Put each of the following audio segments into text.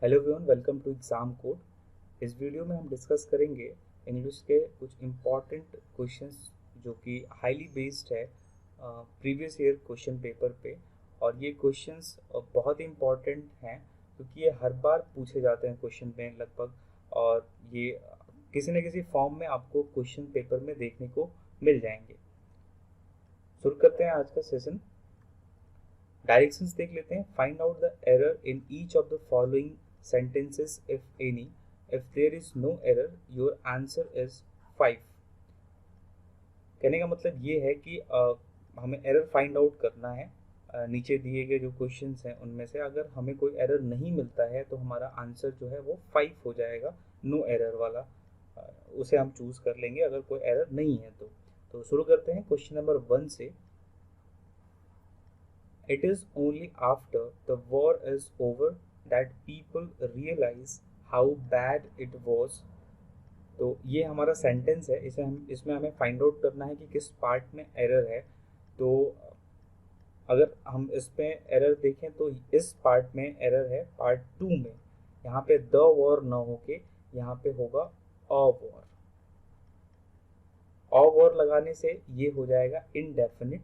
Hello everyone, welcome to exam code. इस video में हम डिस्कस करेंगे इंग्लिश के कुछ इम्पॉर्टेंट क्वेश्चंस जो कि हाईली बेस्ड है प्रीवियस ईयर क्वेश्चन पेपर पे। और ये क्वेश्चंस बहुत ही इम्पॉर्टेंट हैं क्योंकि ये हर बार पूछे जाते हैं क्वेश्चन में लगभग। और ये किसी न किसी फॉर्म में आपको क्वेश्चन पेपर में देखने को मिल जाएंगे। शुरू करते हैं आज का सेशन। डायरेक्शंस देख लेते हैं। Find out the error in each of the following sentences if any. If there is no error, your answer is 5. कहने का मतलब ये है कि हमें एरर फाइंड आउट करना है। नीचे दिए गए जो क्वेश्चंस हैं उनमें से अगर हमें कोई एरर नहीं मिलता है तो हमारा आंसर जो है वो 5 हो जाएगा। नो एरर वाला उसे हम चूज कर लेंगे अगर कोई एरर नहीं है तो शुरू करते हैं क्वेश्चन नंबर 1 से। It is only after the war is over that people realize how bad it was. तो ये हमारा सेंटेंस है, इसमें हमें फाइंड आउट करना है कि किस पार्ट में एरर है। तो अगर हम इसमें एरर देखें तो इस पार्ट में एरर है पार्ट 2 में। यहाँ पे द वॉर ना होके यहाँ पे होगा अ वॉर। अ वॉर लगाने से ये हो जाएगा इनडेफिनिट,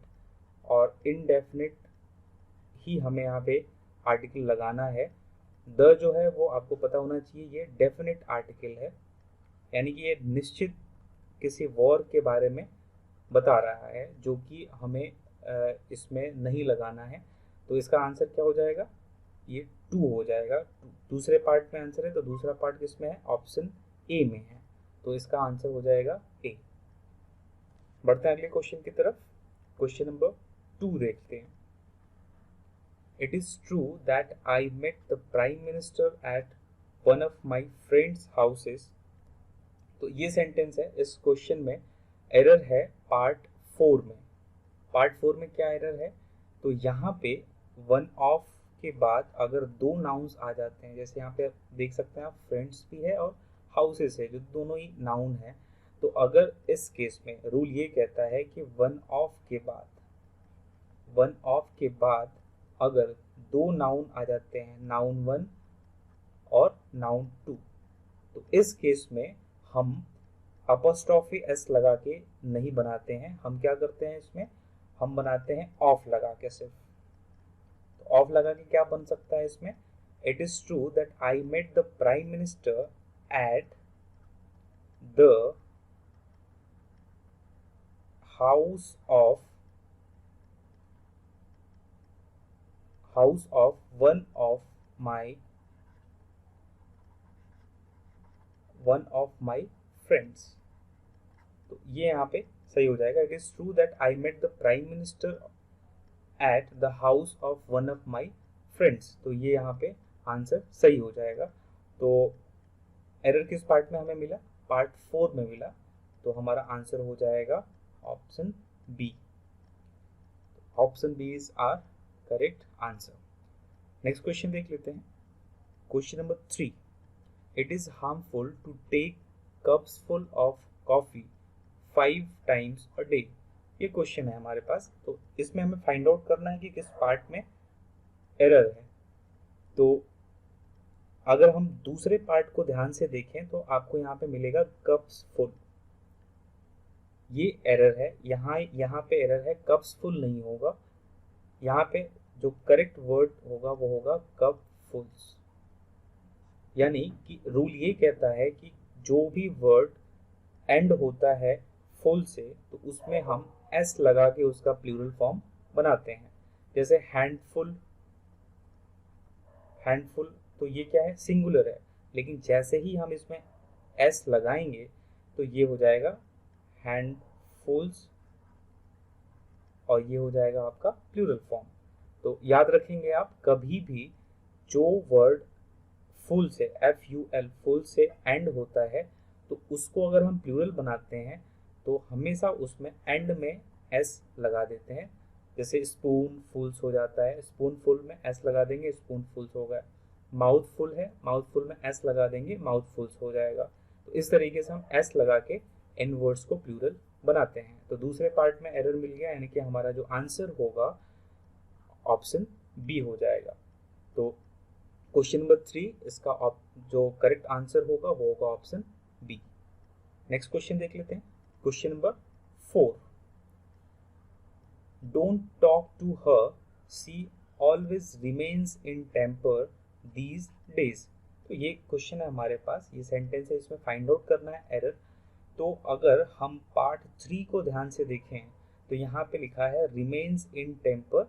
और इनडेफिनिट ही हमें यहाँ पे आर्टिकल लगाना है। द जो है वो आपको पता होना चाहिए ये डेफिनेट आर्टिकल है, यानी कि ये निश्चित किसी वॉर के बारे में बता रहा है जो कि हमें इसमें नहीं लगाना है। तो इसका आंसर क्या हो जाएगा? ये 2 हो जाएगा। दूसरे पार्ट में आंसर है तो दूसरा पार्ट किसमें है? ऑप्शन ए में है। तो इसका आंसर हो जाएगा ए। बढ़ते हैं अगले क्वेश्चन की तरफ। क्वेश्चन नंबर 2 देखते हैं। It is true that I met the Prime Minister at one of my friend's houses. तो ये सेंटेंस है। इस क्वेश्चन में एरर है पार्ट 4 में। पार्ट 4 में क्या एरर है? तो यहाँ पे वन ऑफ के बाद अगर दो नाउन्स आ जाते हैं, जैसे यहाँ पे आप देख सकते हैं, आप फ्रेंड्स भी है और हाउसेस है जो दोनों ही नाउन है। तो अगर इस केस में रूल ये कहता है कि वन ऑफ के बाद अगर दो नाउन आ जाते हैं, नाउन 1 और नाउन 2, तो इस केस में हम अपोस्ट्रोफी एस लगा के नहीं बनाते हैं। हम क्या करते हैं इसमें? हम बनाते हैं ऑफ लगा के सिर्फ। तो ऑफ लगा के क्या बन सकता है इसमें? It is true that I met the prime minister at the house of one of my friends. तो ये यहाँ पे सही हो जाएगा। It is true that I met the prime minister at the house of one of my friends. तो ये यहाँ पे आंसर सही हो जाएगा। तो एरर किस पार्ट में हमें मिला? पार्ट 4 में मिला। तो हमारा आंसर हो जाएगा option B. Option B is our correct answer. Next question देख लेते हैं। Question number 3। It is harmful to take cups full of coffee 5 times a day. ये क्वेश्चन है हमारे पास। तो इसमें हमें फाइंड आउट करना है कि किस पार्ट में एरर है। तो अगर हम दूसरे पार्ट को ध्यान से देखें तो आपको यहाँ पे मिलेगा कप्स फुल। ये एरर है। यहाँ पे एरर है, कप्स फुल नहीं होगा। यहाँ पे जो करेक्ट वर्ड होगा वो होगा कप फुल्स। यानी कि रूल ये कहता है कि जो भी वर्ड एंड होता है फुल से तो उसमें हम एस लगा के उसका प्लूरल फॉर्म बनाते हैं। जैसे हैंडफुल तो ये क्या है? सिंगुलर है। लेकिन जैसे ही हम इसमें एस लगाएंगे तो ये हो जाएगा हैंडफुल्स, और ये हो जाएगा आपका प्लूरल फॉर्म। तो याद रखेंगे आप, कभी भी जो वर्ड फुल से FUL फुल से एंड होता है तो उसको अगर हम प्लूरल बनाते हैं तो हमेशा उसमें एंड में एस लगा देते हैं। जैसे स्पून फुल्स हो जाता है, स्पून फुल में एस लगा देंगे, स्पून फुल्स हो गया। माउथ फुल है, माउथ फुल में एस लगा देंगे, माउथ फुल्स हो जाएगा। तो इस तरीके से हम एस लगा के इन वर्ड्स को प्लूरल बनाते हैं। तो दूसरे पार्ट में एरर मिल गया, यानी कि हमारा जो आंसर होगा ऑप्शन बी हो जाएगा। तो क्वेश्चन नंबर 3, इसका जो करेक्ट आंसर होगा वो होगा ऑप्शन बी। नेक्स्ट क्वेश्चन देख लेते हैं। Question number 4, don't talk to her, she always remains in temper these days. तो ये क्वेश्चन है हमारे पास, ये सेंटेंस है, इसमें फाइंड आउट करना है एरर। तो अगर हम पार्ट 3 को ध्यान से देखें तो यहाँ पे लिखा है रिमेन्स इन टेम्पर,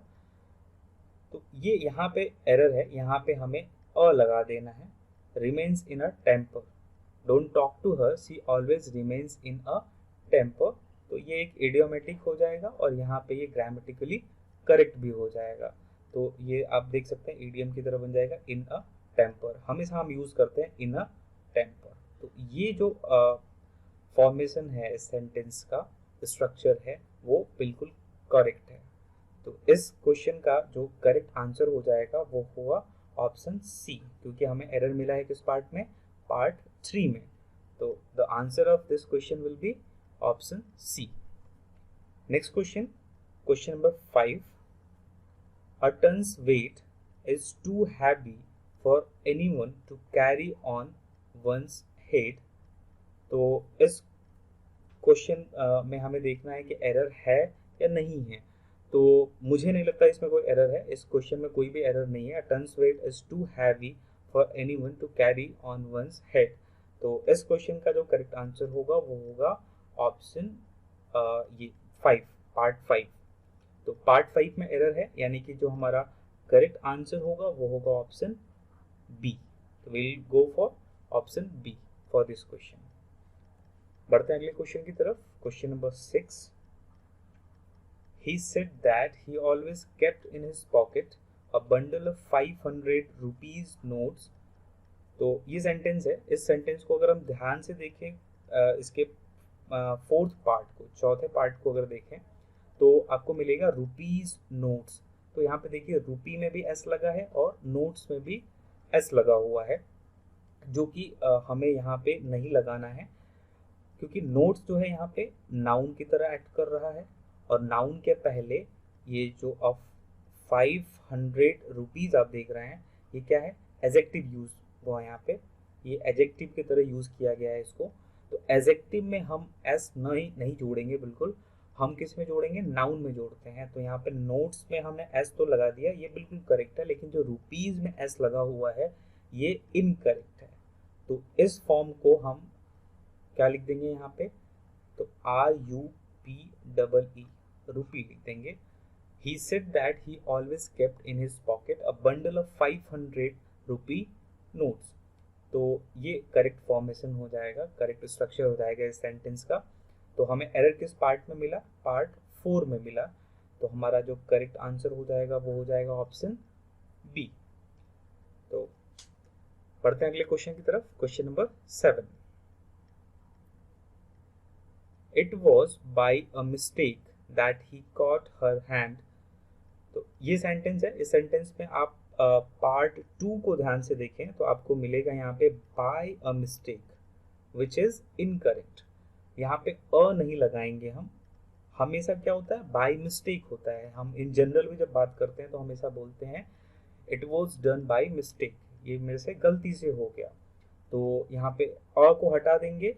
तो ये यहाँ पे एरर है, यहाँ पे हमें अ लगा देना है, remains in a temper. Don't talk to her, she always remains in a temper. तो ये एक इडियोमेटिक हो जाएगा और यहाँ पे ये ग्रामेटिकली करेक्ट भी हो जाएगा। तो ये आप देख सकते हैं इडियम की तरह बन जाएगा इन अ टेम्पर, हमेशा हम यूज करते हैं इन अ टेम्पर। तो ये जो फॉर्मेशन है इस सेंटेंस का, स्ट्रक्चर है, वो बिल्कुल करेक्ट है। तो इस क्वेश्चन का जो करेक्ट आंसर हो जाएगा वो होगा ऑप्शन सी, क्योंकि हमें एरर मिला है किस पार्ट में, पार्ट 3 में। तो the answer of this question will be option C. Next question, question number 5, a tons weight is too heavy for anyone to carry on one's head. तो इस क्वेश्चन में हमें देखना है कि एरर है या नहीं है। तो मुझे नहीं लगता इसमें कोई एरर है, इस क्वेश्चन में कोई भी एरर नहीं है। Tons weight is too heavy for anyone to carry on one's head. तो इस क्वेश्चन का जो करेक्ट आंसर होगा वो होगा ऑप्शन ये 5, पार्ट 5। तो पार्ट 5 में एरर है, यानी कि जो हमारा करेक्ट आंसर होगा वो होगा ऑप्शन बी। तो we'll go for option B for this question. बढ़ते हैं अगले क्वेश्चन की तरफ। Question number 6, he said that he always kept in his pocket a bundle of 500 rupees notes। तो ये सेंटेंस है, इस सेंटेंस को अगर हम ध्यान से देखें, इसके फोर्थ पार्ट को, चौथे पार्ट को अगर देखें तो आपको मिलेगा रुपीज नोट्स। तो यहाँ पे देखिए रुपी में भी एस लगा है और नोट्स में भी एस लगा हुआ है, जो कि हमें यहाँ पे नहीं लगाना है, क्योंकि नोट्स जो है यहाँ पे नाउन की तरह एक्ट कर रहा है और नाउन के पहले ये जो ऑफ 500 रुपीज आप देख रहे हैं, ये क्या है, एजेक्टिव यूज हुआ है यहाँ पे, ये एजेक्टिव की तरह यूज किया गया है इसको। तो एजेक्टिव में हम एस नहीं जोड़ेंगे, बिल्कुल हम किस में जोड़ेंगे, नाउन में जोड़ते हैं। तो यहाँ पे नोट्स में हमने एस तो लगा दिया, ये बिल्कुल करेक्ट है, लेकिन जो रुपीज में एस लगा हुआ है ये इनकरेक्ट है। तो इस फॉर्म को हम क्या लिख देंगे यहाँ पे, तो RUPEE, रुपी लिख देंगे। He said that he always kept in his pocket a bundle of 500 rupee notes। तो ये करेक्ट फॉर्मेशन हो जाएगा, करेक्ट स्ट्रक्चर हो जाएगा इस सेंटेंस का। तो हमें एरर किस पार्ट में मिला, पार्ट 4 में मिला। तो हमारा जो करेक्ट आंसर हो जाएगा वो हो जाएगा ऑप्शन बी। तो पढ़ते हैं अगले क्वेश्चन की तरफ। Question number 7, It was by a mistake that he caught her hand। तो ये सेंटेंस है, इस सेंटेंस में आप पार्ट 2 को ध्यान से देखें तो आपको मिलेगा यहाँ पे by a mistake, which is incorrect. यहाँ पे अ नहीं लगाएंगे हम, हमेशा क्या होता है, बाय मिस्टेक होता है। हम इन जनरल में जब बात करते हैं तो हमेशा बोलते हैं it was done by mistake, ये मेरे से गलती से हो गया। तो यहाँ पे अ को हटा देंगे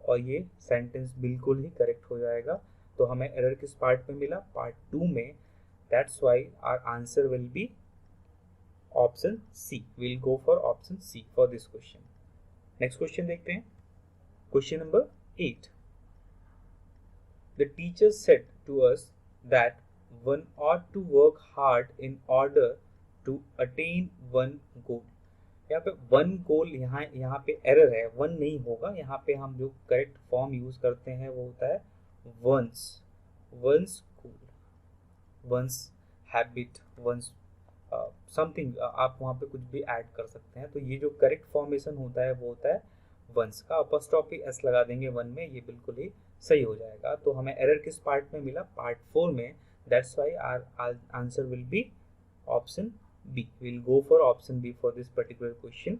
और ये सेंटेंस बिल्कुल ही करेक्ट हो जाएगा। तो हमें एरर किस पार्ट में मिला, पार्ट 2 में। That's why our answer will be option C. We'll go for option C for this question. Next question देखते हैं। Question number 8, the teacher said to us that one ought to work hard in order to attain one goal। यहाँ पे one goal, यहाँ पे error है, one नहीं होगा। यहाँ पे हम जो करेक्ट फॉर्म यूज करते हैं वो होता है वंस, वंस गोल, वंस हैबिट, वंस समथिंग, आप वहाँ पे कुछ भी ऐड कर सकते हैं। तो ये जो करेक्ट फॉर्मेशन होता है वो होता है वंस का। अपॉस्ट्रोफी एस लगा देंगे वन में, ये बिल्कुल ही सही हो जाएगा। तो हमें एरर किस पार्ट में मिला, पार्ट 4 में। That's why our answer will be option B। We'll go for option B for this particular question।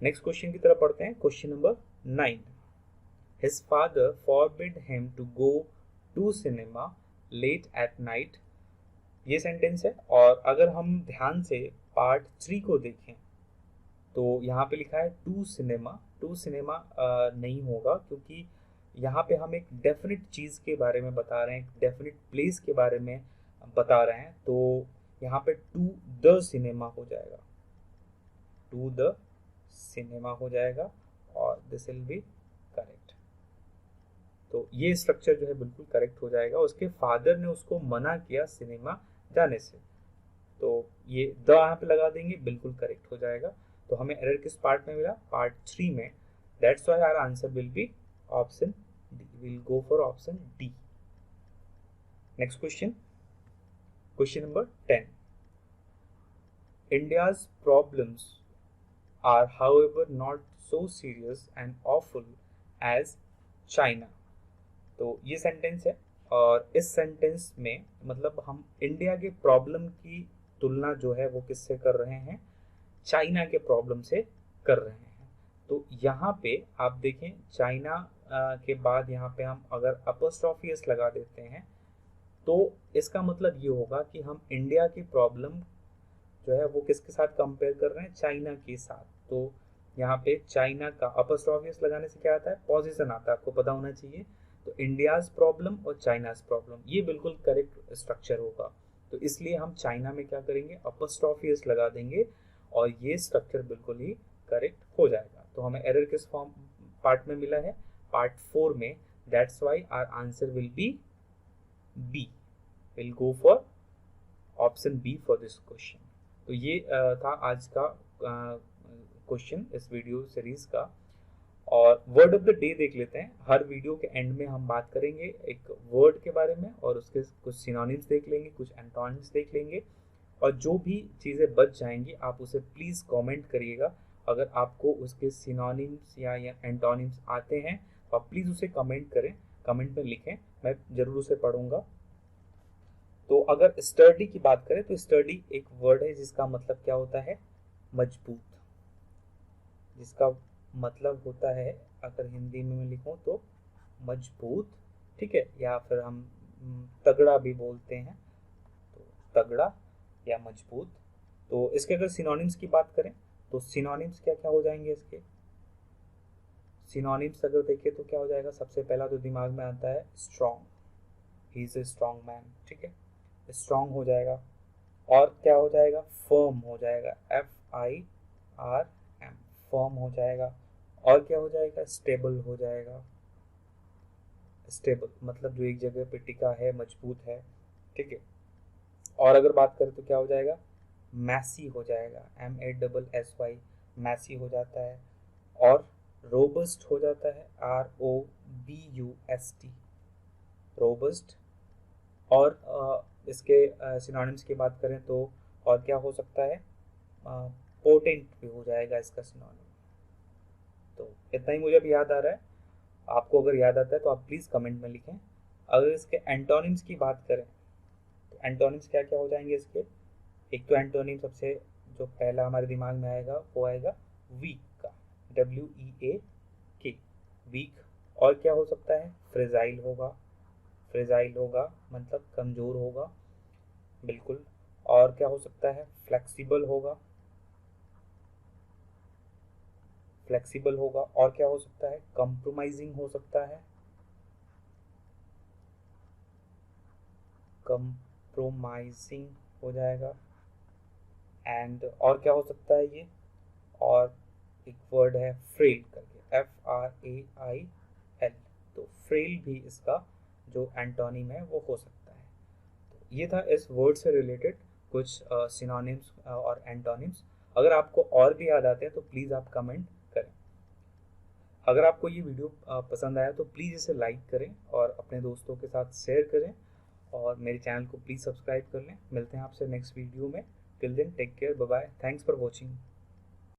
Next question की तरफ पढ़ते हैं। Question number 9, His father forbid him to go to cinema late at night। ये sentence है, और अगर हम ध्यान से पार्ट 3 को देखें तो यहाँ पे लिखा है टू सिनेमा, टू सिनेमा नहीं होगा, क्योंकि यहाँ पे हम एक डेफिनेट चीज़ के बारे में बता रहे हैं, एक डेफिनेट प्लेस के बारे में बता रहे हैं। तो यहाँ पे टू द सिनेमा हो जाएगा, टू द सिनेमा हो जाएगा और दिस विल बी करेक्ट। तो ये स्ट्रक्चर जो है बिल्कुल करेक्ट हो जाएगा। उसके फादर ने उसको मना किया सिनेमा जाने से, तो ये द यहाँ पे लगा देंगे, बिल्कुल करेक्ट हो जाएगा। तो हमें एरर किस पार्ट में मिला? पार्ट 3 में। That's why our answer will be option D, we'll go for option D. Next question, question number 10। India's problems are however not so serious and awful as China। तो ये sentence है, और इस sentence में मतलब हम India के problem की तुलना जो है वो किससे कर रहे हैं? चाइना के प्रॉब्लम से कर रहे हैं। तो यहाँ पे आप देखें, चाइना के बाद यहाँ पे हम अगर अपॉस्ट्रोफी एस लगा देते हैं तो इसका मतलब ये होगा कि हम इंडिया की प्रॉब्लम जो है वो किसके साथ कंपेयर कर रहे हैं? चाइना के साथ। तो यहाँ पे चाइना का अपॉस्ट्रोफी एस लगाने से क्या आता है? पोजीशन आता है, आपको पता होना चाहिए। तो इंडियाज प्रॉब्लम और चाइनाज प्रॉब्लम, ये बिल्कुल करेक्ट स्ट्रक्चर होगा। तो इसलिए हम चाइना में क्या करेंगे? अपॉस्ट्रोफी एस लगा देंगे और ये स्ट्रक्चर बिल्कुल ही करेक्ट हो जाएगा। तो हमें एरर किस फॉर्म पार्ट में मिला है? पार्ट 4 में। That's why our answer will be B, we'll go for option B for this question. तो ये था आज का क्वेश्चन इस वीडियो सीरीज का। और वर्ड ऑफ द डे देख लेते हैं। हर वीडियो के एंड में हम बात करेंगे एक वर्ड के बारे में और उसके कुछ सिनोनिम्स देख लेंगे, कुछ एंटोनिम्स देख लेंगे, और जो भी चीज़ें बच जाएंगी आप उसे प्लीज़ कमेंट करिएगा। अगर आपको उसके सिनोनिम्स या एंटोनिम्स आते हैं तो आप प्लीज़ उसे कमेंट करें, कमेंट में लिखें, मैं ज़रूर उसे पढ़ूंगा। तो अगर स्टर्डी की बात करें तो स्टर्डी एक वर्ड है जिसका मतलब क्या होता है? मजबूत, जिसका मतलब होता है, अगर हिंदी में मैं लिखूं तो मजबूत, ठीक है, या फिर हम तगड़ा भी बोलते हैं, तो तगड़ा या मजबूत। तो इसके अगर सिनोनिम्स की बात करें तो सिनोनिम्स क्या क्या हो जाएंगे? इसके सिनोनिम्स अगर देखें तो क्या हो जाएगा? सबसे पहला तो दिमाग में आता है strong, he is a strong man, ठीक है, स्ट्रॉन्ग हो जाएगा। और क्या हो जाएगा? फर्म हो जाएगा, FIRM, फर्म हो जाएगा। और क्या हो जाएगा? स्टेबल हो जाएगा, स्टेबल मतलब जो एक जगह पे टिका है, मजबूत है, ठीक है। और अगर बात करें तो क्या हो जाएगा? मैसी हो जाएगा, MASSY, मैसी हो जाता है। और रोबस्ट हो जाता है, ROBUST, रोबस्ट। और इसके सिनोनिम्स की बात करें तो और क्या हो सकता है? पोटेंट भी हो जाएगा इसका सिनोनिम। तो इतना ही मुझे अब याद आ रहा है। आपको अगर याद आता है तो आप प्लीज़ कमेंट में लिखें। अगर इसके एंटोनिम्स की बात करें तो एंटोनिम्स क्या क्या हो जाएंगे इसके? एक तो एंटोनिम सबसे जो पहला हमारे दिमाग में आएगा वो आएगा वीक का, WEAK, वीक। और क्या हो सकता है? फ्रेजाइल होगा, फ्रेजाइल होगा मतलब कमज़ोर होगा, बिल्कुल। और क्या हो सकता है? फ्लेक्सिबल होगा, फ्लेक्सिबल होगा। और क्या हो सकता है? कंप्रोमाइजिंग हो सकता है, कंप्रोमाइजिंग हो जाएगा। एंड और क्या हो सकता है ये? और एक वर्ड है फ्रेल करके, FRAIL, तो फ्रेल भी इसका जो एंटोनिम है वो हो सकता है। तो ये था इस वर्ड से रिलेटेड कुछ सिनोनिम्स और एंटोनिम्स। अगर आपको और भी याद आते हैं तो प्लीज़ आप कमेंट करें। अगर आपको ये वीडियो पसंद आया तो प्लीज़ इसे लाइक करें और अपने दोस्तों के साथ शेयर करें, और मेरे चैनल को प्लीज़ सब्सक्राइब कर लें। मिलते हैं आपसे नेक्स्ट वीडियो में। Till then take care, bye bye, thanks for watching.